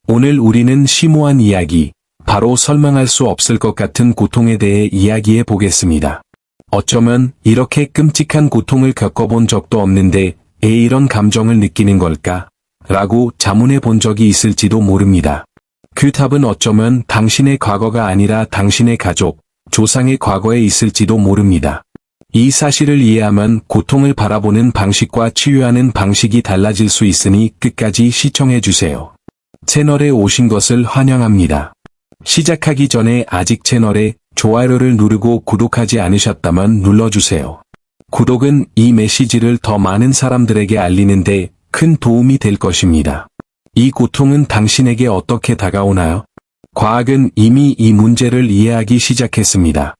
오늘 우리는 심오한 이야기, 바로 설명할 수 없을 것 같은 고통에 대해 이야기해 보겠습니다. 어쩌면 이렇게 끔찍한 고통을 겪어본 적도 없는데 왜 이런 감정을 느끼는 걸까? 라고 자문해 본 적이 있을지도 모릅니다. 그 답은 어쩌면 당신의 과거가 아니라 당신의 가족, 조상의 과거에 있을지도 모릅니다. 이 사실을 이해하면 고통을 바라보는 방식과 치유하는 방식이 달라질 수 있으니 끝까지 시청해 주세요. 채널에 오신 것을 환영합니다. 시작하기 전에 아직 채널에 좋아요를 누르고 구독하지 않으셨다면 눌러주세요. 구독은 이 메시지를 더 많은 사람들에게 알리는데 큰 도움이 될 것입니다. 이 고통은 당신에게 어떻게 다가오나요? 과학은 이미 이 문제를 이해하기 시작했습니다.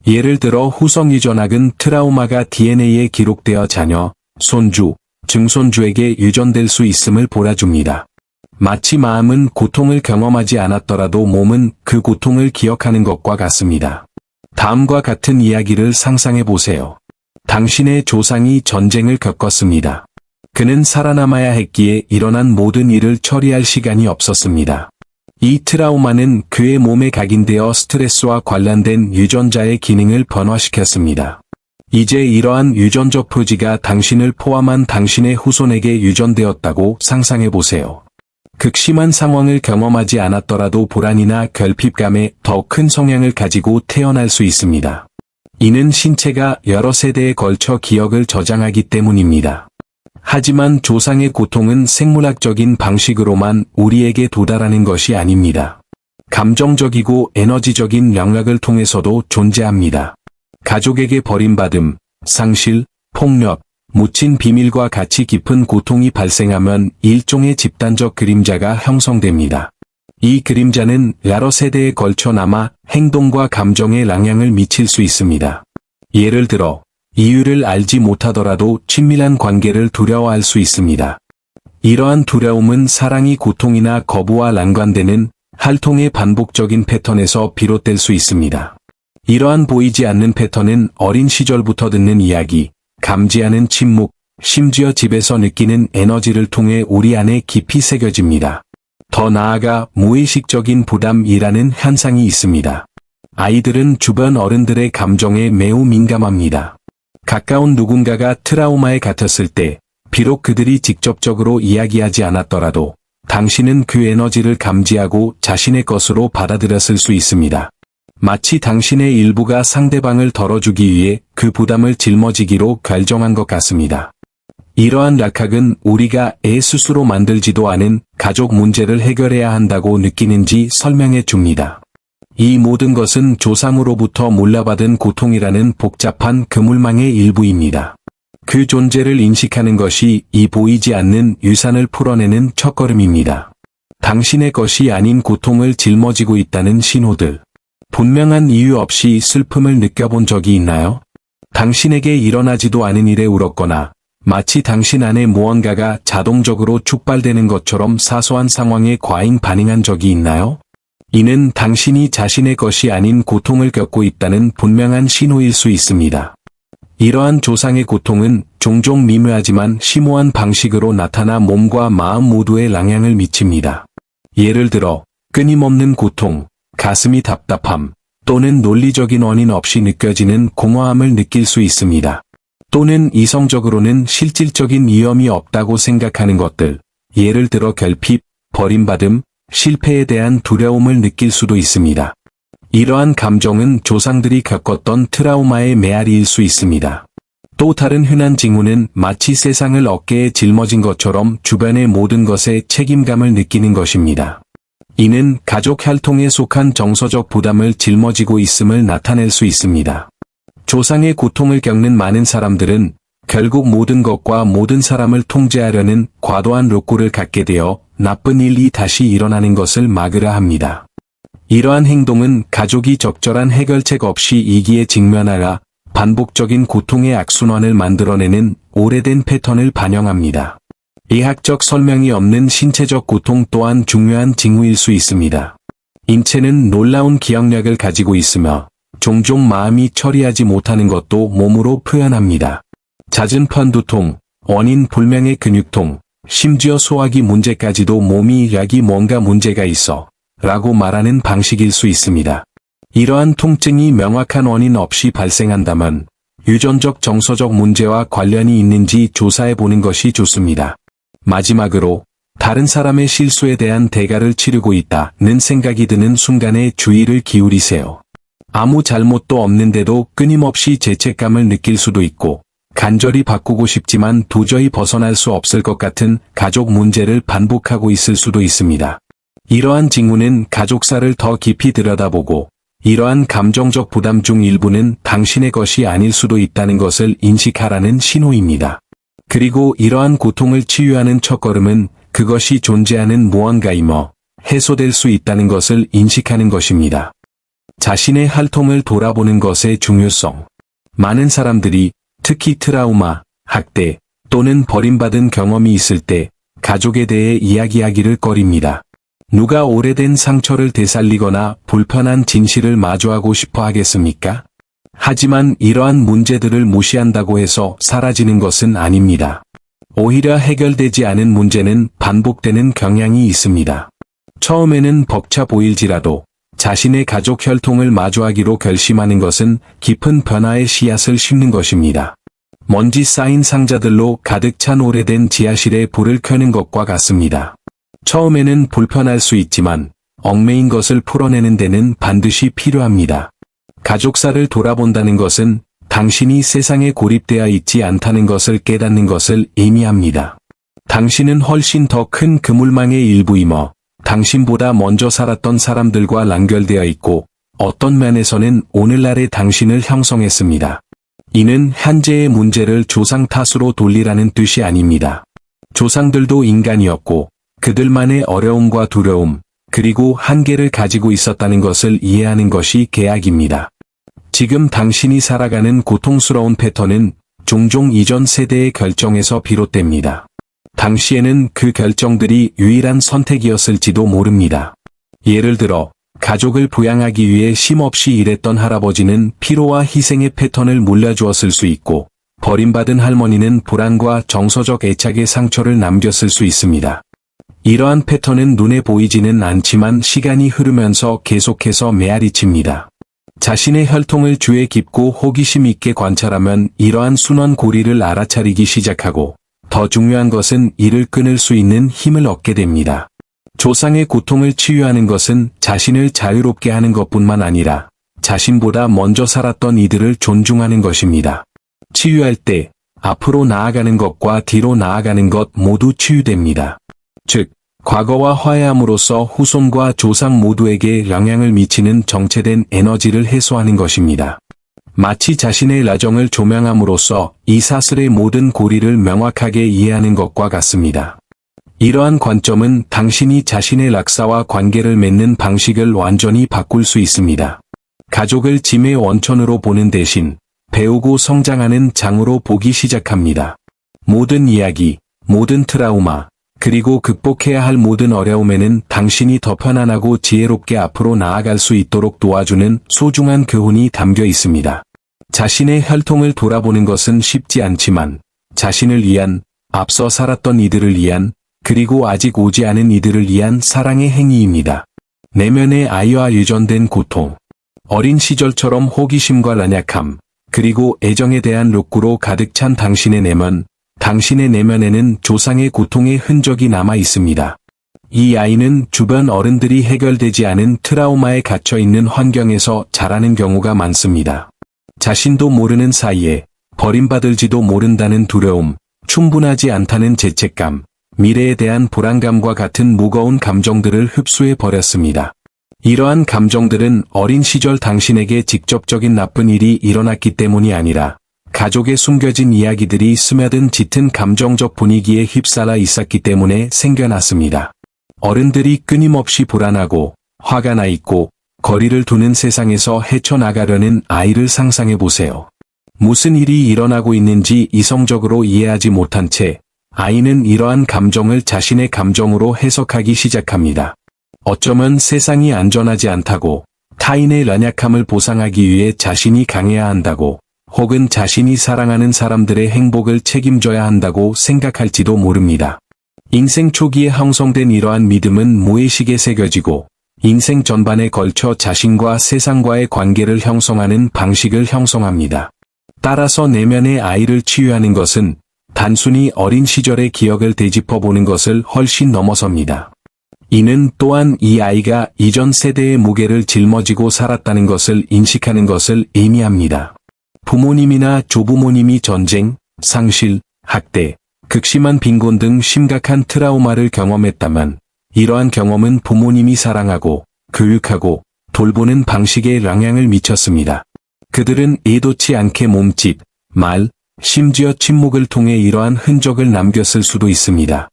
예를 들어 후성 유전학은 트라우마가 DNA에 기록되어 자녀, 손주, 증손주에게 유전될 수 있음을 보여줍니다. 마치 마음은 고통을 경험하지 않았더라도 몸은 그 고통을 기억하는 것과 같습니다. 다음과 같은 이야기를 상상해 보세요. 당신의 조상이 전쟁을 겪었습니다. 그는 살아남아야 했기에 일어난 모든 일을 처리할 시간이 없었습니다. 이 트라우마는 그의 몸에 각인되어 스트레스와 관련된 유전자의 기능을 변화시켰습니다. 이제 이러한 유전적 표지가 당신을 포함한 당신의 후손에게 유전되었다고 상상해 보세요. 극심한 상황을 경험하지 않았더라도 불안이나 결핍감에 더 큰 성향을 가지고 태어날 수 있습니다. 이는 신체가 여러 세대에 걸쳐 기억을 저장하기 때문입니다. 하지만 조상의 고통은 생물학적인 방식으로만 우리에게 도달하는 것이 아닙니다. 감정적이고 에너지적인 영역을 통해서도 존재합니다. 가족에게 버림받음, 상실, 폭력, 묻힌 비밀과 같이 깊은 고통이 발생하면 일종의 집단적 그림자가 형성됩니다. 이 그림자는 여러 세대에 걸쳐 남아 행동과 감정에 영향을 미칠 수 있습니다. 예를 들어, 이유를 알지 못하더라도 친밀한 관계를 두려워할 수 있습니다. 이러한 두려움은 사랑이 고통이나 거부와 연관되는 혈통의 반복적인 패턴에서 비롯될 수 있습니다. 이러한 보이지 않는 패턴은 어린 시절부터 듣는 이야기, 감지하는 침묵, 심지어 집에서 느끼는 에너지를 통해 우리 안에 깊이 새겨집니다. 더 나아가 무의식적인 부담이라는 현상이 있습니다. 아이들은 주변 어른들의 감정에 매우 민감합니다. 가까운 누군가가 트라우마에 갇혔을 때, 비록 그들이 직접적으로 이야기하지 않았더라도, 당신은 그 에너지를 감지하고 자신의 것으로 받아들였을 수 있습니다. 마치 당신의 일부가 상대방을 덜어주기 위해 그 부담을 짊어지기로 결정한 것 같습니다. 이러한 약학은 우리가 스스로 만들지도 않은 가족 문제를 해결해야 한다고 느끼는지 설명해 줍니다. 이 모든 것은 조상으로부터 물려받은 고통이라는 복잡한 그물망의 일부입니다. 그 존재를 인식하는 것이 이 보이지 않는 유산을 풀어내는 첫걸음입니다. 당신의 것이 아닌 고통을 짊어지고 있다는 신호들. 분명한 이유 없이 슬픔을 느껴본 적이 있나요? 당신에게 일어나지도 않은 일에 울었거나 마치 당신 안에 무언가가 자동적으로 촉발되는 것처럼 사소한 상황에 과잉 반응한 적이 있나요? 이는 당신이 자신의 것이 아닌 고통을 겪고 있다는 분명한 신호일 수 있습니다. 이러한 조상의 고통은 종종 미묘하지만 심오한 방식으로 나타나 몸과 마음 모두에 영향을 미칩니다. 예를 들어, 끊임없는 고통, 가슴이 답답함, 또는 논리적인 원인 없이 느껴지는 공허함을 느낄 수 있습니다. 또는 이성적으로는 실질적인 위험이 없다고 생각하는 것들, 예를 들어 결핍, 버림받음, 실패에 대한 두려움을 느낄 수도 있습니다. 이러한 감정은 조상들이 겪었던 트라우마의 메아리일 수 있습니다. 또 다른 흔한 징후는 마치 세상을 어깨에 짊어진 것처럼 주변의 모든 것에 책임감을 느끼는 것입니다. 이는 가족 혈통에 속한 정서적 부담을 짊어지고 있음을 나타낼 수 있습니다. 조상의 고통을 겪는 많은 사람들은 결국 모든 것과 모든 사람을 통제하려는 과도한 욕구를 갖게 되어 나쁜 일이 다시 일어나는 것을 막으려 합니다. 이러한 행동은 가족이 적절한 해결책 없이 위기에 직면하여 반복적인 고통의 악순환을 만들어내는 오래된 패턴을 반영합니다. 의학적 설명이 없는 신체적 고통 또한 중요한 징후일 수 있습니다. 인체는 놀라운 기억력을 가지고 있으며 종종 마음이 처리하지 못하는 것도 몸으로 표현합니다. 잦은 편두통, 원인 불명의 근육통, 심지어 소화기 문제까지도 몸이 약이 뭔가 문제가 있어 라고 말하는 방식일 수 있습니다. 이러한 통증이 명확한 원인 없이 발생한다면 유전적 정서적 문제와 관련이 있는지 조사해 보는 것이 좋습니다. 마지막으로 다른 사람의 실수에 대한 대가를 치르고 있다는 생각이 드는 순간에 주의를 기울이세요. 아무 잘못도 없는데도 끊임없이 죄책감을 느낄 수도 있고 간절히 바꾸고 싶지만 도저히 벗어날 수 없을 것 같은 가족 문제를 반복하고 있을 수도 있습니다. 이러한 징후는 가족사를 더 깊이 들여다보고 이러한 감정적 부담 중 일부는 당신의 것이 아닐 수도 있다는 것을 인식하라는 신호입니다. 그리고 이러한 고통을 치유하는 첫걸음은 그것이 존재하는 무언가이며 해소될 수 있다는 것을 인식하는 것입니다. 자신의 혈통을 돌아보는 것의 중요성. 많은 사람들이 특히 트라우마, 학대 또는 버림받은 경험이 있을 때 가족에 대해 이야기하기를 꺼립니다. 누가 오래된 상처를 되살리거나 불편한 진실을 마주하고 싶어 하겠습니까? 하지만 이러한 문제들을 무시한다고 해서 사라지는 것은 아닙니다. 오히려 해결되지 않은 문제는 반복되는 경향이 있습니다. 처음에는 벅차 보일지라도 자신의 가족 혈통을 마주하기로 결심하는 것은 깊은 변화의 씨앗을 심는 것입니다. 먼지 쌓인 상자들로 가득 찬 오래된 지하실에 불을 켜는 것과 같습니다. 처음에는 불편할 수 있지만 얽매인 것을 풀어내는 데는 반드시 필요합니다. 가족사를 돌아본다는 것은 당신이 세상에 고립되어 있지 않다는 것을 깨닫는 것을 의미합니다. 당신은 훨씬 더 큰 그물망의 일부이며 당신보다 먼저 살았던 사람들과 연결되어 있고 어떤 면에서는 오늘날의 당신을 형성했습니다. 이는 현재의 문제를 조상 탓으로 돌리라는 뜻이 아닙니다. 조상들도 인간이었고 그들만의 어려움과 두려움, 그리고 한계를 가지고 있었다는 것을 이해하는 것이 계약입니다. 지금 당신이 살아가는 고통스러운 패턴은 종종 이전 세대의 결정에서 비롯됩니다. 당시에는 그 결정들이 유일한 선택이었을지도 모릅니다. 예를 들어, 가족을 부양하기 위해 쉼없이 일했던 할아버지는 피로와 희생의 패턴을 물려주었을 수 있고, 버림받은 할머니는 불안과 정서적 애착의 상처를 남겼을 수 있습니다. 이러한 패턴은 눈에 보이지는 않지만 시간이 흐르면서 계속해서 메아리칩니다. 자신의 혈통을 주의 깊고 호기심 있게 관찰하면 이러한 순원 고리를 알아차리기 시작하고 더 중요한 것은 이를 끊을 수 있는 힘을 얻게 됩니다. 조상의 고통을 치유하는 것은 자신을 자유롭게 하는 것뿐만 아니라 자신보다 먼저 살았던 이들을 존중하는 것입니다. 치유할 때 앞으로 나아가는 것과 뒤로 나아가는 것 모두 치유됩니다. 즉, 과거와 화해함으로써 후손과 조상 모두에게 영향을 미치는 정체된 에너지를 해소하는 것입니다. 마치 자신의 라정을 조명함으로써 이 사슬의 모든 고리를 명확하게 이해하는 것과 같습니다. 이러한 관점은 당신이 자신의 락사와 관계를 맺는 방식을 완전히 바꿀 수 있습니다. 가족을 짐의 원천으로 보는 대신 배우고 성장하는 장으로 보기 시작합니다. 모든 이야기, 모든 트라우마, 그리고 극복해야 할 모든 어려움에는 당신이 더 편안하고 지혜롭게 앞으로 나아갈 수 있도록 도와주는 소중한 교훈이 담겨 있습니다. 자신의 혈통을 돌아보는 것은 쉽지 않지만 자신을 위한, 앞서 살았던 이들을 위한, 그리고 아직 오지 않은 이들을 위한 사랑의 행위입니다. 내면의 아이와 유전된 고통, 어린 시절처럼 호기심과 연약함, 그리고 애정에 대한 욕구로 가득 찬 당신의 내면, 당신의 내면에는 조상의 고통의 흔적이 남아 있습니다. 이 아이는 주변 어른들이 해결되지 않은 트라우마에 갇혀 있는 환경에서 자라는 경우가 많습니다. 자신도 모르는 사이에 버림받을지도 모른다는 두려움, 충분하지 않다는 죄책감, 미래에 대한 불안감과 같은 무거운 감정들을 흡수해 버렸습니다. 이러한 감정들은 어린 시절 당신에게 직접적인 나쁜 일이 일어났기 때문이 아니라 가족의 숨겨진 이야기들이 스며든 짙은 감정적 분위기에 휩싸여 있었기 때문에 생겨났습니다. 어른들이 끊임없이 불안하고 화가 나 있고 거리를 두는 세상에서 헤쳐나가려는 아이를 상상해 보세요. 무슨 일이 일어나고 있는지 이성적으로 이해하지 못한 채 아이는 이러한 감정을 자신의 감정으로 해석하기 시작합니다. 어쩌면 세상이 안전하지 않다고, 타인의 연약함을 보상하기 위해 자신이 강해야 한다고, 혹은 자신이 사랑하는 사람들의 행복을 책임져야 한다고 생각할지도 모릅니다. 인생 초기에 형성된 이러한 믿음은 무의식에 새겨지고 인생 전반에 걸쳐 자신과 세상과의 관계를 형성하는 방식을 형성합니다. 따라서 내면의 아이를 치유하는 것은 단순히 어린 시절의 기억을 되짚어보는 것을 훨씬 넘어섭니다. 이는 또한 이 아이가 이전 세대의 무게를 짊어지고 살았다는 것을 인식하는 것을 의미합니다. 부모님이나 조부모님이 전쟁, 상실, 학대, 극심한 빈곤 등 심각한 트라우마를 경험했다면 이러한 경험은 부모님이 사랑하고 교육하고 돌보는 방식에 영향을 미쳤습니다. 그들은 의도치 않게 몸짓, 말, 심지어 침묵을 통해 이러한 흔적을 남겼을 수도 있습니다.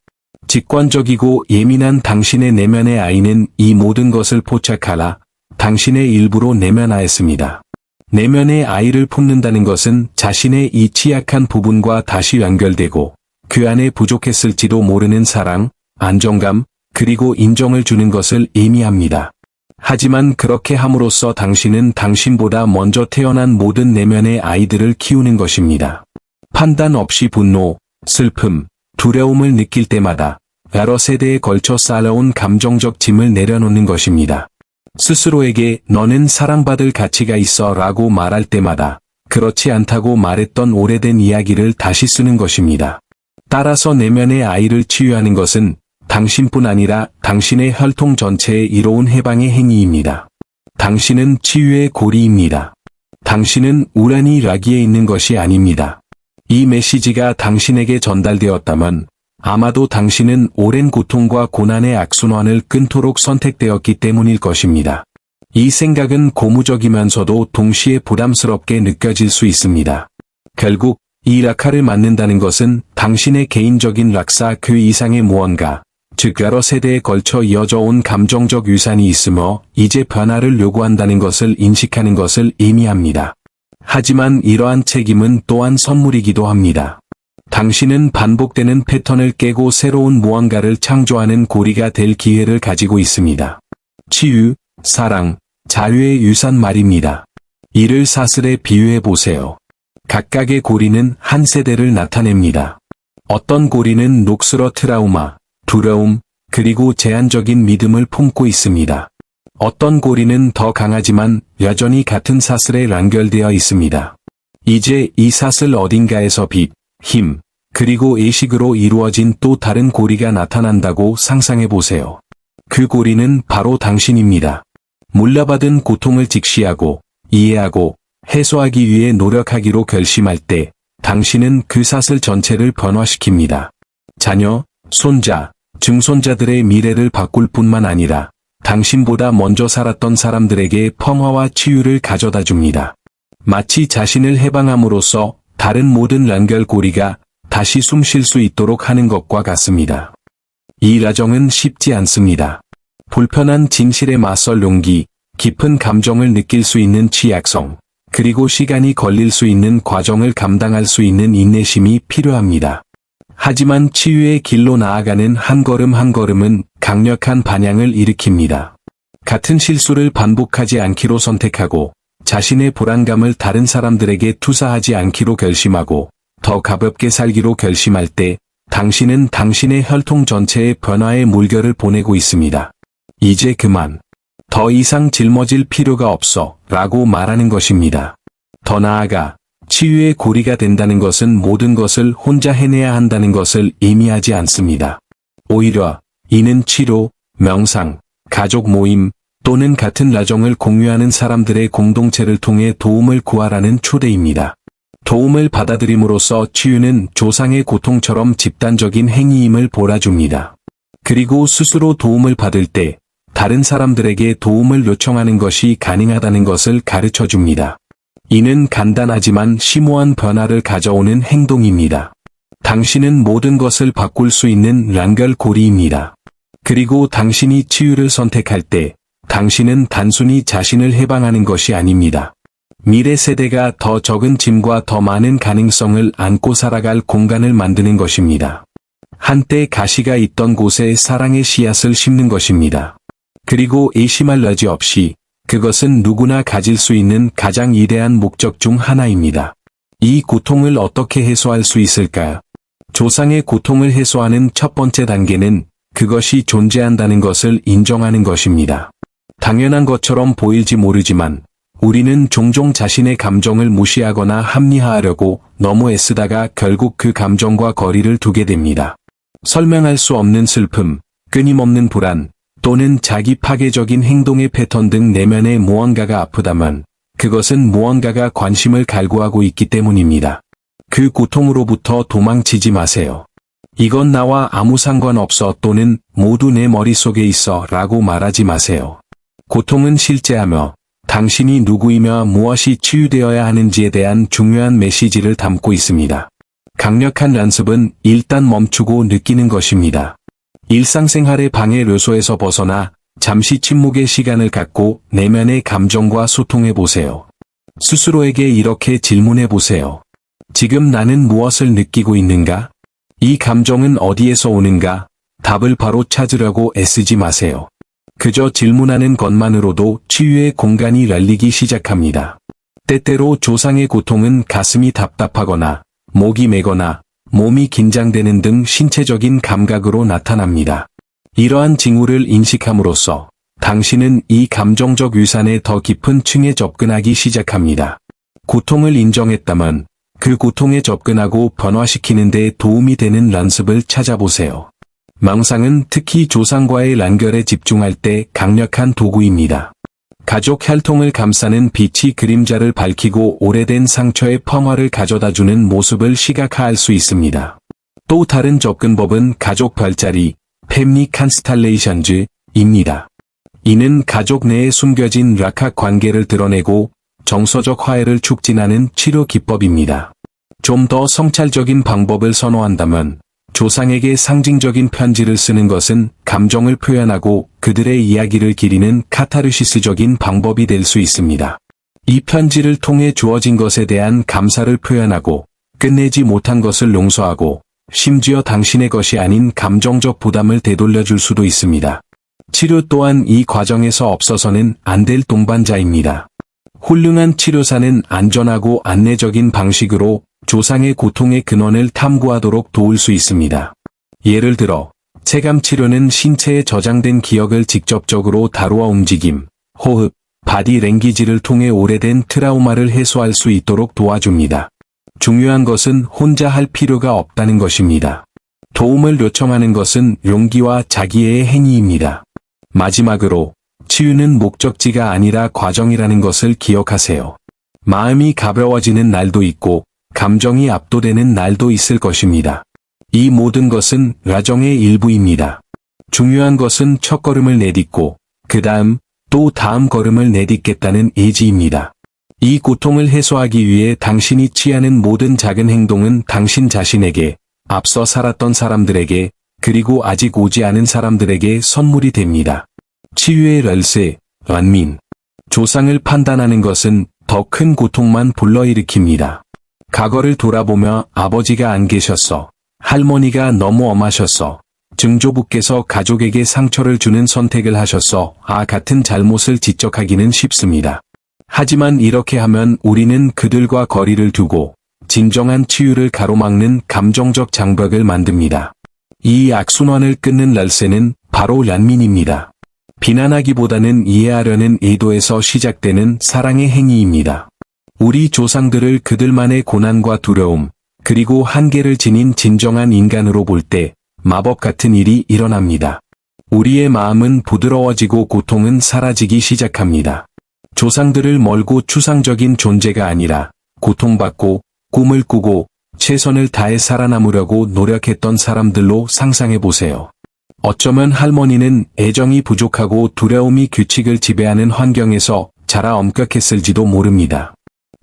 직관적이고 예민한 당신의 내면의 아이는 이 모든 것을 포착하라 당신의 일부로 내면화했습니다. 내면의 아이를 품는다는 것은 자신의 이 취약한 부분과 다시 연결되고 그 안에 부족했을지도 모르는 사랑, 안정감, 그리고 인정을 주는 것을 의미합니다. 하지만 그렇게 함으로써 당신은 당신보다 먼저 태어난 모든 내면의 아이들을 키우는 것입니다. 판단 없이 분노, 슬픔, 두려움을 느낄 때마다 여러 세대에 걸쳐 쌓아온 감정적 짐을 내려놓는 것입니다. 스스로에게 너는 사랑받을 가치가 있어 라고 말할 때마다 그렇지 않다고 말했던 오래된 이야기를 다시 쓰는 것입니다. 따라서 내면의 아이를 치유하는 것은 당신뿐 아니라 당신의 혈통 전체에 이로운 해방의 행위입니다. 당신은 치유의 고리입니다. 당신은 우란히 라기에 있는 것이 아닙니다. 이 메시지가 당신에게 전달되었다면 아마도 당신은 오랜 고통과 고난의 악순환을 끊도록 선택되었기 때문일 것입니다. 이 생각은 고무적이면서도 동시에 부담스럽게 느껴질 수 있습니다. 결국 이 라카를 만든다는 것은 당신의 개인적인 락사 그 이상의 무언가, 즉 여러 세대에 걸쳐 이어져 온 감정적 유산이 있으며 이제 변화를 요구한다는 것을 인식하는 것을 의미합니다. 하지만 이러한 책임은 또한 선물이기도 합니다. 당신은 반복되는 패턴을 깨고 새로운 무언가를 창조하는 고리가 될 기회를 가지고 있습니다. 치유, 사랑, 자유의 유산 말입니다. 이를 사슬에 비유해 보세요. 각각의 고리는 한 세대를 나타냅니다. 어떤 고리는 녹슬어 트라우마, 두려움, 그리고 제한적인 믿음을 품고 있습니다. 어떤 고리는 더 강하지만 여전히 같은 사슬에 연결되어 있습니다. 이제 이 사슬 어딘가에서 빛, 힘, 그리고 의식으로 이루어진 또 다른 고리가 나타난다고 상상해 보세요. 그 고리는 바로 당신입니다. 물려받은 고통을 직시하고, 이해하고, 해소하기 위해 노력하기로 결심할 때, 당신은 그 사슬 전체를 변화시킵니다. 자녀, 손자, 증손자들의 미래를 바꿀 뿐만 아니라, 당신보다 먼저 살았던 사람들에게 평화와 치유를 가져다 줍니다. 마치 자신을 해방함으로써 다른 모든 연결고리가 다시 숨 쉴 수 있도록 하는 것과 같습니다. 이 과정은 쉽지 않습니다. 불편한 진실에 맞설 용기, 깊은 감정을 느낄 수 있는 취약성, 그리고 시간이 걸릴 수 있는 과정을 감당할 수 있는 인내심이 필요합니다. 하지만 치유의 길로 나아가는 한 걸음 한 걸음은 강력한 반향을 일으킵니다. 같은 실수를 반복하지 않기로 선택하고 자신의 불안감을 다른 사람들에게 투사하지 않기로 결심하고 더 가볍게 살기로 결심할 때 당신은 당신의 혈통 전체의 변화의 물결을 보내고 있습니다. 이제 그만. 더 이상 짊어질 필요가 없어 라고 말하는 것입니다. 더 나아가 치유의 고리가 된다는 것은 모든 것을 혼자 해내야 한다는 것을 의미하지 않습니다. 오히려 이는 치료, 명상, 가족 모임 또는 같은 과정을 공유하는 사람들의 공동체를 통해 도움을 구하라는 초대입니다. 도움을 받아들임으로써 치유는 조상의 고통처럼 집단적인 행위임을 보여줍니다. 그리고 스스로 도움을 받을 때 다른 사람들에게 도움을 요청하는 것이 가능하다는 것을 가르쳐 줍니다. 이는 간단하지만 심오한 변화를 가져오는 행동입니다. 당신은 모든 것을 바꿀 수 있는 연결고리입니다. 그리고 당신이 치유를 선택할 때 당신은 단순히 자신을 해방하는 것이 아닙니다. 미래 세대가 더 적은 짐과 더 많은 가능성을 안고 살아갈 공간을 만드는 것입니다. 한때 가시가 있던 곳에 사랑의 씨앗을 심는 것입니다. 그리고 의심할 여지 없이 그것은 누구나 가질 수 있는 가장 위대한 목적 중 하나입니다. 이 고통을 어떻게 해소할 수 있을까요? 조상의 고통을 해소하는 첫 번째 단계는 그것이 존재한다는 것을 인정하는 것입니다. 당연한 것처럼 보일지 모르지만 우리는 종종 자신의 감정을 무시하거나 합리화하려고 너무 애쓰다가 결국 그 감정과 거리를 두게 됩니다. 설명할 수 없는 슬픔, 끊임없는 불안, 또는 자기 파괴적인 행동의 패턴 등 내면의 무언가가 아프다면 그것은 무언가가 관심을 갈구하고 있기 때문입니다. 그 고통으로부터 도망치지 마세요. 이건 나와 아무 상관없어 또는 모두 내 머릿속에 있어 라고 말하지 마세요. 고통은 실제하며 당신이 누구이며 무엇이 치유되어야 하는지에 대한 중요한 메시지를 담고 있습니다. 강력한 연습은 일단 멈추고 느끼는 것입니다. 일상생활의 방해 요소에서 벗어나 잠시 침묵의 시간을 갖고 내면의 감정과 소통해 보세요. 스스로에게 이렇게 질문해 보세요. 지금 나는 무엇을 느끼고 있는가? 이 감정은 어디에서 오는가? 답을 바로 찾으려고 애쓰지 마세요. 그저 질문하는 것만으로도 치유의 공간이 열리기 시작합니다. 때때로 조상의 고통은 가슴이 답답하거나 목이 메거나 몸이 긴장되는 등 신체적인 감각으로 나타납니다. 이러한 징후를 인식함으로써 당신은 이 감정적 유산의 더 깊은 층에 접근하기 시작합니다. 고통을 인정했다면 그 고통에 접근하고 변화시키는 데 도움이 되는 연습을 찾아보세요. 망상은 특히 조상과의 연결에 집중할 때 강력한 도구입니다. 가족 혈통을 감싸는 빛이 그림자를 밝히고 오래된 상처의 평화를 가져다주는 모습을 시각화할 수 있습니다. 또 다른 접근법은 가족 별자리, 패밀리 컨스텔레이션즈입니다. 이는 가족 내에 숨겨진 락학 관계를 드러내고 정서적 화해를 촉진하는 치료 기법입니다. 좀 더 성찰적인 방법을 선호한다면 조상에게 상징적인 편지를 쓰는 것은 감정을 표현하고 그들의 이야기를 기리는 카타르시스적인 방법이 될 수 있습니다. 이 편지를 통해 주어진 것에 대한 감사를 표현하고 끝내지 못한 것을 용서하고 심지어 당신의 것이 아닌 감정적 부담을 되돌려줄 수도 있습니다. 치료 또한 이 과정에서 없어서는 안 될 동반자입니다. 훌륭한 치료사는 안전하고 안내적인 방식으로 조상의 고통의 근원을 탐구하도록 도울 수 있습니다. 예를 들어, 체감 치료는 신체에 저장된 기억을 직접적으로 다루어 움직임, 호흡, 바디 랭귀지를 통해 오래된 트라우마를 해소할 수 있도록 도와줍니다. 중요한 것은 혼자 할 필요가 없다는 것입니다. 도움을 요청하는 것은 용기와 자기애의 행위입니다. 마지막으로, 치유는 목적지가 아니라 과정이라는 것을 기억하세요. 마음이 가벼워지는 날도 있고, 감정이 압도되는 날도 있을 것입니다. 이 모든 것은 과정의 일부입니다. 중요한 것은 첫걸음을 내딛고 그 다음 또 다음 걸음을 내딛겠다는 의지입니다. 이 고통을 해소하기 위해 당신이 취하는 모든 작은 행동은 당신 자신에게, 앞서 살았던 사람들에게, 그리고 아직 오지 않은 사람들에게 선물이 됩니다. 치유의 열쇠, 원민. 조상을 판단하는 것은 더 큰 고통만 불러일으킵니다. 과거를 돌아보며 아버지가 안 계셨어, 할머니가 너무 엄하셨어, 증조부께서 가족에게 상처를 주는 선택을 하셨어, 같은 잘못을 지적하기는 쉽습니다. 하지만 이렇게 하면 우리는 그들과 거리를 두고 진정한 치유를 가로막는 감정적 장벽을 만듭니다. 이 악순환을 끊는 열쇠는 바로 연민입니다. 비난하기보다는 이해하려는 의도에서 시작되는 사랑의 행위입니다. 우리 조상들을 그들만의 고난과 두려움, 그리고 한계를 지닌 진정한 인간으로 볼 때 마법 같은 일이 일어납니다. 우리의 마음은 부드러워지고 고통은 사라지기 시작합니다. 조상들을 멀고 추상적인 존재가 아니라 고통받고 꿈을 꾸고 최선을 다해 살아남으려고 노력했던 사람들로 상상해보세요. 어쩌면 할머니는 애정이 부족하고 두려움이 규칙을 지배하는 환경에서 자라 엄격했을지도 모릅니다.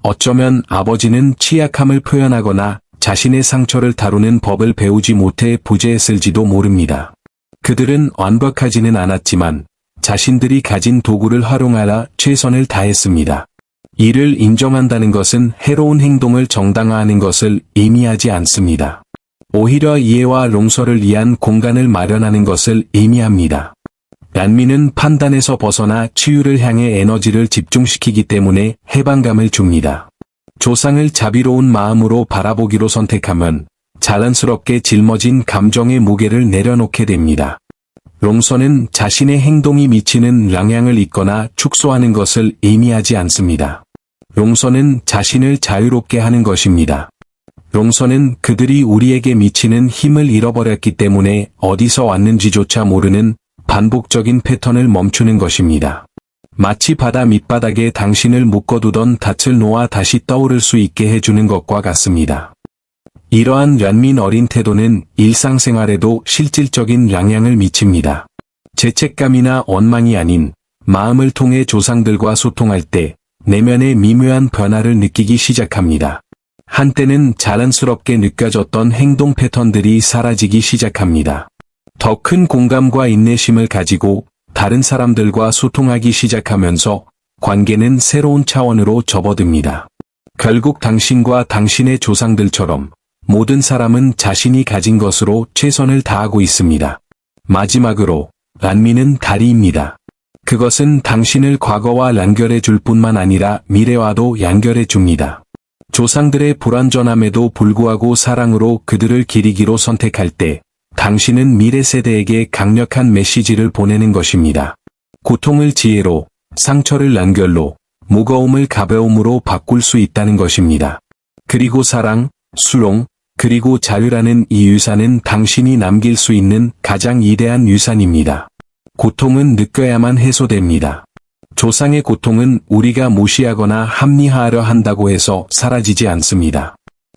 어쩌면 아버지는 취약함을 표현하거나 자신의 상처를 다루는 법을 배우지 못해 부재했을지도 모릅니다. 그들은 완벽하지는 않았지만 자신들이 가진 도구를 활용하라 최선을 다했습니다. 이를 인정한다는 것은 해로운 행동을 정당화하는 것을 의미하지 않습니다. 오히려 이해와 용서를 위한 공간을 마련하는 것을 의미합니다. 연민은 판단에서 벗어나 치유를 향해 에너지를 집중시키기 때문에 해방감을 줍니다. 조상을 자비로운 마음으로 바라보기로 선택하면 자연스럽게 짊어진 감정의 무게를 내려놓게 됩니다. 롱선은 자신의 행동이 미치는 영향을 잊거나 축소하는 것을 의미하지 않습니다. 롱선은 자신을 자유롭게 하는 것입니다. 롱선은 그들이 우리에게 미치는 힘을 잃어버렸기 때문에 어디서 왔는지조차 모르는 반복적인 패턴을 멈추는 것입니다. 마치 바다 밑바닥에 당신을 묶어두던 닻을 놓아 다시 떠오를 수 있게 해주는 것과 같습니다. 이러한 연민 어린 태도는 일상생활에도 실질적인 영향을 미칩니다. 죄책감이나 원망이 아닌 마음을 통해 조상들과 소통할 때 내면의 미묘한 변화를 느끼기 시작합니다. 한때는 자연스럽게 느껴졌던 행동 패턴들이 사라지기 시작합니다. 더 큰 공감과 인내심을 가지고 다른 사람들과 소통하기 시작하면서 관계는 새로운 차원으로 접어듭니다. 결국 당신과 당신의 조상들처럼 모든 사람은 자신이 가진 것으로 최선을 다하고 있습니다. 마지막으로 란미는 다리입니다. 그것은 당신을 과거와 연결해 줄 뿐만 아니라 미래와도 연결해 줍니다. 조상들의 불완전함에도 불구하고 사랑으로 그들을 기리기로 선택할 때 당신은 미래 세대에게 강력한 메시지를 보내는 것입니다. 고통을 지혜로, 상처를 연결로, 무거움을 가벼움으로 바꿀 수 있다는 것입니다. 그리고 사랑, 수용, 그리고 자유라는 이 유산은 당신이 남길 수 있는 가장 위대한 유산입니다. 고통은 느껴야만 해소됩니다. 조상의 고통은 우리가 무시하거나 합리화하려 한다고 해서 사라지지 않습니다.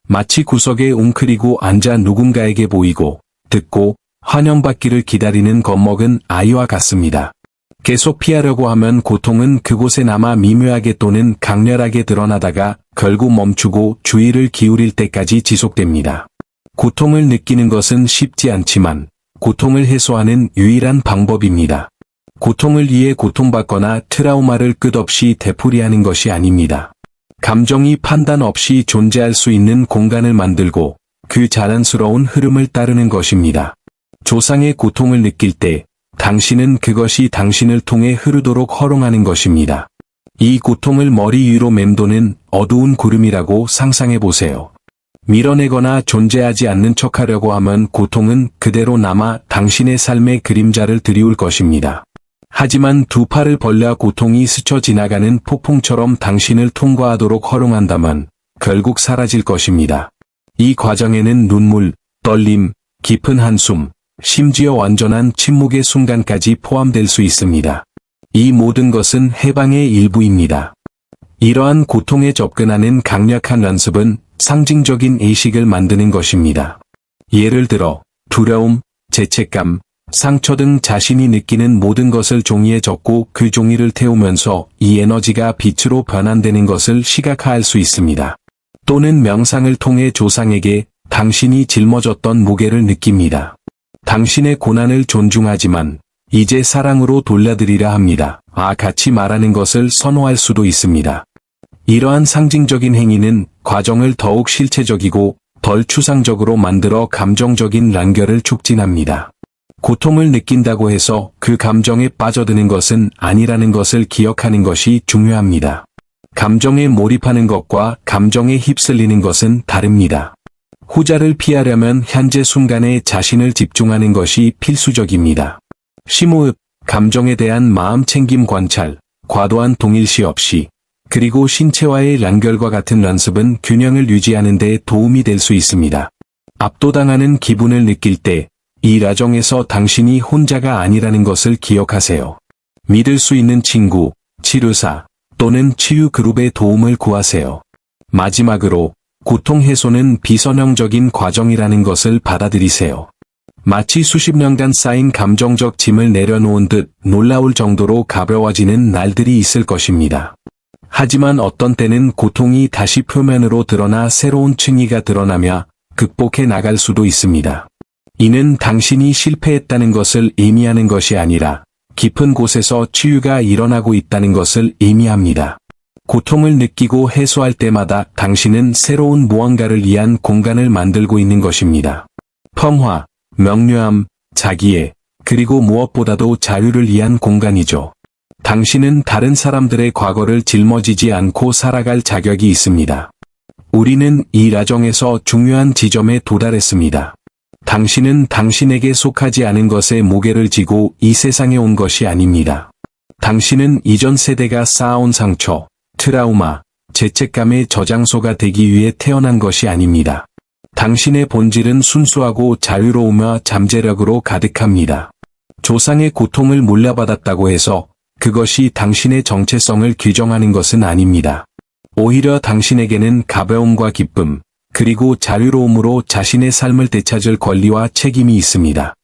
마치 구석에 웅크리고 앉아 누군가에게 보이고, 듣고, 환영받기를 기다리는 겁먹은 아이와 같습니다. 계속 피하려고 하면 고통은 그곳에 남아 미묘하게 또는 강렬하게 드러나다가 결국 멈추고 주의를 기울일 때까지 지속됩니다. 고통을 느끼는 것은 쉽지 않지만, 고통을 해소하는 유일한 방법입니다. 고통을 위해 고통받거나 트라우마를 끝없이 되풀이하는 것이 아닙니다. 감정이 판단 없이 존재할 수 있는 공간을 만들고 그 자연스러운 흐름을 따르는 것입니다. 조상의 고통을 느낄 때 당신은 그것이 당신을 통해 흐르도록 허용하는 것입니다. 이 고통을 머리 위로 맴도는 어두운 구름이라고 상상해 보세요. 밀어내거나 존재하지 않는 척하려고 하면 고통은 그대로 남아 당신의 삶의 그림자를 드리울 것입니다. 하지만 두 팔을 벌려 고통이 스쳐 지나가는 폭풍처럼 당신을 통과하도록 허용한다면 결국 사라질 것입니다. 이 과정에는 눈물, 떨림, 깊은 한숨, 심지어 완전한 침묵의 순간까지 포함될 수 있습니다. 이 모든 것은 해방의 일부입니다. 이러한 고통에 접근하는 강력한 연습은 상징적인 의식을 만드는 것입니다. 예를 들어 두려움, 죄책감, 상처 등 자신이 느끼는 모든 것을 종이에 적고 그 종이를 태우면서 이 에너지가 빛으로 변환되는 것을 시각화할 수 있습니다. 또는 명상을 통해 조상에게 당신이 짊어졌던 무게를 느낍니다. 당신의 고난을 존중하지만 이제 사랑으로 돌려드리려 합니다. 같이 말하는 것을 선호할 수도 있습니다. 이러한 상징적인 행위는 과정을 더욱 실체적이고 덜 추상적으로 만들어 감정적인 연결을 촉진합니다. 고통을 느낀다고 해서 그 감정에 빠져드는 것은 아니라는 것을 기억하는 것이 중요합니다. 감정에 몰입하는 것과 감정에 휩쓸리는 것은 다릅니다. 후자를 피하려면 현재 순간에 자신을 집중하는 것이 필수적입니다. 심호흡, 감정에 대한 마음 챙김 관찰, 과도한 동일시 없이, 그리고 신체와의 연결과 같은 연습은 균형을 유지하는 데 도움이 될 수 있습니다. 압도당하는 기분을 느낄 때, 이 과정에서 당신이 혼자가 아니라는 것을 기억하세요. 믿을 수 있는 친구, 치료사, 또는 치유 그룹의 도움을 구하세요. 마지막으로, 고통 해소는 비선형적인 과정이라는 것을 받아들이세요. 마치 수십 년간 쌓인 감정적 짐을 내려놓은 듯 놀라울 정도로 가벼워지는 날들이 있을 것입니다. 하지만 어떤 때는 고통이 다시 표면으로 드러나 새로운 층위가 드러나며 극복해 나갈 수도 있습니다. 이는 당신이 실패했다는 것을 의미하는 것이 아니라 깊은 곳에서 치유가 일어나고 있다는 것을 의미합니다. 고통을 느끼고 해소할 때마다 당신은 새로운 무언가를 위한 공간을 만들고 있는 것입니다. 평화, 명료함, 자기애, 그리고 무엇보다도 자유를 위한 공간이죠. 당신은 다른 사람들의 과거를 짊어지지 않고 살아갈 자격이 있습니다. 우리는 이 라정에서 중요한 지점에 도달했습니다. 당신은 당신에게 속하지 않은 것에 무게를 지고 이 세상에 온 것이 아닙니다. 당신은 이전 세대가 쌓아온 상처, 트라우마, 죄책감의 저장소가 되기 위해 태어난 것이 아닙니다. 당신의 본질은 순수하고 자유로우며 잠재력으로 가득합니다. 조상의 고통을 물려받았다고 해서 그것이 당신의 정체성을 규정하는 것은 아닙니다. 오히려 당신에게는 가벼움과 기쁨, 그리고 자유로움으로 자신의 삶을 되찾을 권리와 책임이 있습니다.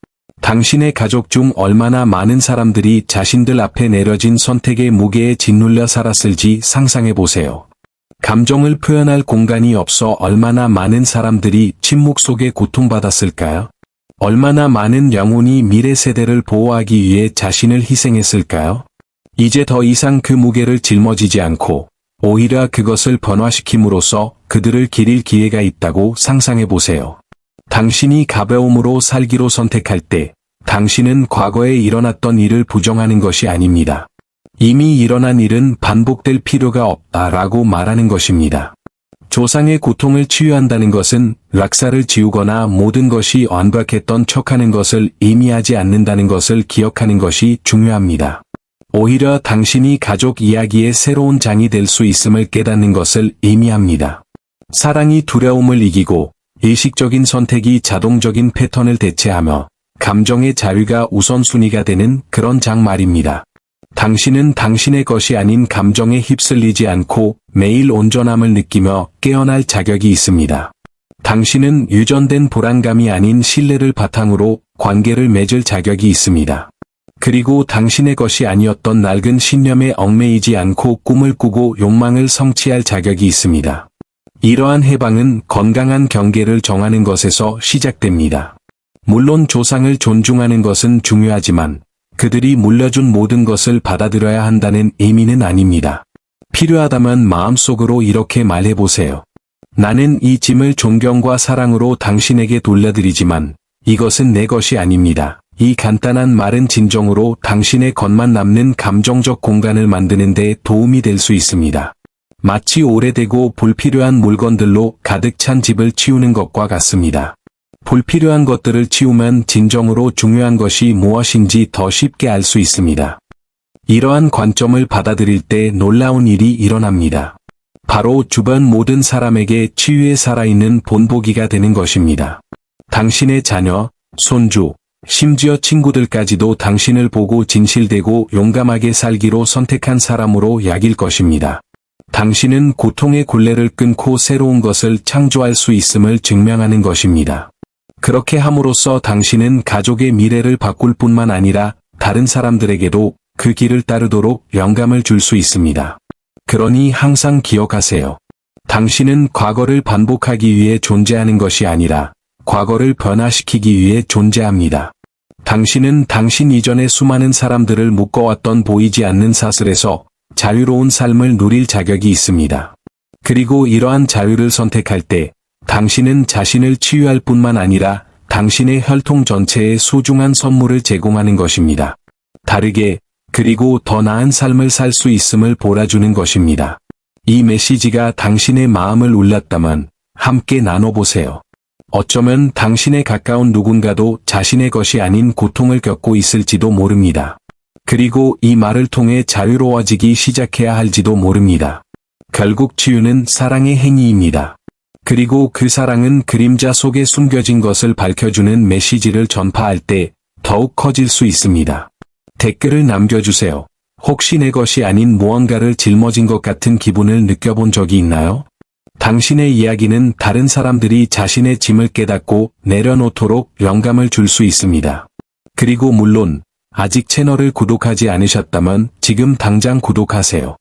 당신의 가족 중 얼마나 많은 사람들이 자신들 앞에 내려진 선택의 무게에 짓눌려 살았을지 상상해 보세요. 감정을 표현할 공간이 없어 얼마나 많은 사람들이 침묵 속에 고통받았을까요? 얼마나 많은 영혼이 미래 세대를 보호하기 위해 자신을 희생했을까요? 이제 더 이상 그 무게를 짊어지지 않고 오히려 그것을 변화시킴으로써 그들을 기릴 기회가 있다고 상상해 보세요. 당신이 가벼움으로 살기로 선택할 때 당신은 과거에 일어났던 일을 부정하는 것이 아닙니다. 이미 일어난 일은 반복될 필요가 없다라고 말하는 것입니다. 조상의 고통을 치유한다는 것은 락사를 지우거나 모든 것이 완벽했던 척하는 것을 의미하지 않는다는 것을 기억하는 것이 중요합니다. 오히려 당신이 가족 이야기의 새로운 장이 될 수 있음을 깨닫는 것을 의미합니다. 사랑이 두려움을 이기고 의식적인 선택이 자동적인 패턴을 대체하며 감정의 자유가 우선순위가 되는 그런 장 말입니다. 당신은 당신의 것이 아닌 감정에 휩쓸리지 않고 매일 온전함을 느끼며 깨어날 자격이 있습니다. 당신은 유전된 불안감이 아닌 신뢰를 바탕으로 관계를 맺을 자격이 있습니다. 그리고 당신의 것이 아니었던 낡은 신념에 얽매이지 않고 꿈을 꾸고 욕망을 성취할 자격이 있습니다. 이러한 해방은 건강한 경계를 정하는 것에서 시작됩니다. 물론 조상을 존중하는 것은 중요하지만 그들이 물려준 모든 것을 받아들여야 한다는 의미는 아닙니다. 필요하다면 마음속으로 이렇게 말해보세요. 나는 이 짐을 존경과 사랑으로 당신에게 돌려드리지만 이것은 내 것이 아닙니다. 이 간단한 말은 진정으로 당신의 것만 남는 감정적 공간을 만드는 데 도움이 될 수 있습니다. 마치 오래되고 불필요한 물건들로 가득 찬 집을 치우는 것과 같습니다. 불필요한 것들을 치우면 진정으로 중요한 것이 무엇인지 더 쉽게 알 수 있습니다. 이러한 관점을 받아들일 때 놀라운 일이 일어납니다. 바로 주변 모든 사람에게 치유에 살아있는 본보기가 되는 것입니다. 당신의 자녀, 손주, 심지어 친구들까지도 당신을 보고 진실되고 용감하게 살기로 선택한 사람으로 여길 것입니다. 당신은 고통의 굴레를 끊고 새로운 것을 창조할 수 있음을 증명하는 것입니다. 그렇게 함으로써 당신은 가족의 미래를 바꿀 뿐만 아니라 다른 사람들에게도 그 길을 따르도록 영감을 줄 수 있습니다. 그러니 항상 기억하세요. 당신은 과거를 반복하기 위해 존재하는 것이 아니라 과거를 변화시키기 위해 존재합니다. 당신은 당신 이전의 수많은 사람들을 묶어왔던 보이지 않는 사슬에서 자유로운 삶을 누릴 자격이 있습니다. 그리고 이러한 자유를 선택할 때 당신은 자신을 치유할 뿐만 아니라 당신의 혈통 전체에 소중한 선물을 제공하는 것입니다. 다르게 그리고 더 나은 삶을 살 수 있음을 보라주는 것입니다. 이 메시지가 당신의 마음을 울렸다면 함께 나눠보세요. 어쩌면 당신의 가까운 누군가도 자신의 것이 아닌 고통을 겪고 있을지도 모릅니다. 그리고 이 말을 통해 자유로워지기 시작해야 할지도 모릅니다. 결국 치유는 사랑의 행위입니다. 그리고 그 사랑은 그림자 속에 숨겨진 것을 밝혀주는 메시지를 전파할 때 더욱 커질 수 있습니다. 댓글을 남겨주세요. 혹시 내 것이 아닌 무언가를 짊어진 것 같은 기분을 느껴본 적이 있나요? 당신의 이야기는 다른 사람들이 자신의 짐을 깨닫고 내려놓도록 영감을 줄 수 있습니다. 그리고 물론 아직 채널을 구독하지 않으셨다면 지금 당장 구독하세요.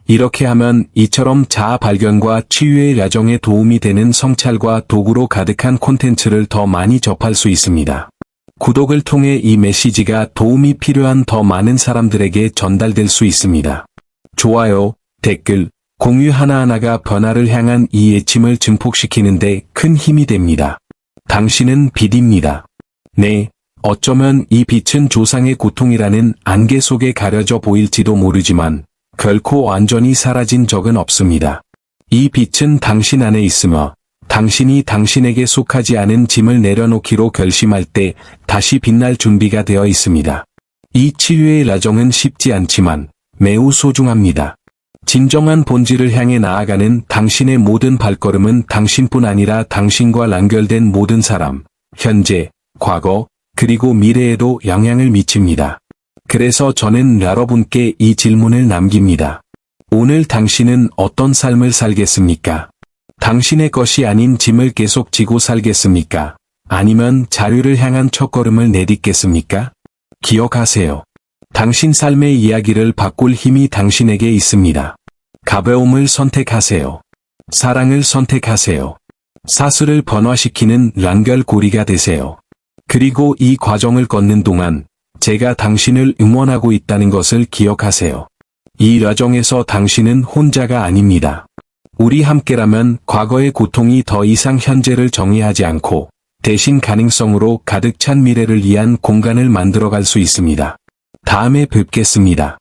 이렇게 하면 이처럼 자아 발견과 치유의 야정에 도움이 되는 성찰과 도구로 가득한 콘텐츠를 더 많이 접할 수 있습니다. 구독을 통해 이 메시지가 도움이 필요한 더 많은 사람들에게 전달될 수 있습니다. 좋아요, 댓글, 공유 하나하나가 변화를 향한 이 외침을 증폭시키는데 큰 힘이 됩니다. 당신은 빛입니다. 네, 어쩌면 이 빛은 조상의 고통이라는 안개 속에 가려져 보일지도 모르지만 결코 완전히 사라진 적은 없습니다. 이 빛은 당신 안에 있으며 당신이 당신에게 속하지 않은 짐을 내려놓기로 결심할 때 다시 빛날 준비가 되어 있습니다. 이 치유의 과정은 쉽지 않지만 매우 소중합니다. 진정한 본질을 향해 나아가는 당신의 모든 발걸음은 당신뿐 아니라 당신과 연결된 모든 사람, 현재, 과거, 그리고 미래에도 영향을 미칩니다. 그래서 저는 여러분께 이 질문을 남깁니다. 오늘 당신은 어떤 삶을 살겠습니까? 당신의 것이 아닌 짐을 계속 지고 살겠습니까? 아니면 자유를 향한 첫걸음을 내딛겠습니까? 기억하세요. 당신 삶의 이야기를 바꿀 힘이 당신에게 있습니다. 가벼움을 선택하세요. 사랑을 선택하세요. 사슬을 번화시키는 연결고리가 되세요. 그리고 이 과정을 걷는 동안 제가 당신을 응원하고 있다는 것을 기억하세요. 이 과정에서 당신은 혼자가 아닙니다. 우리 함께라면 과거의 고통이 더 이상 현재를 정의하지 않고 대신 가능성으로 가득 찬 미래를 위한 공간을 만들어갈 수 있습니다. 다음에 뵙겠습니다.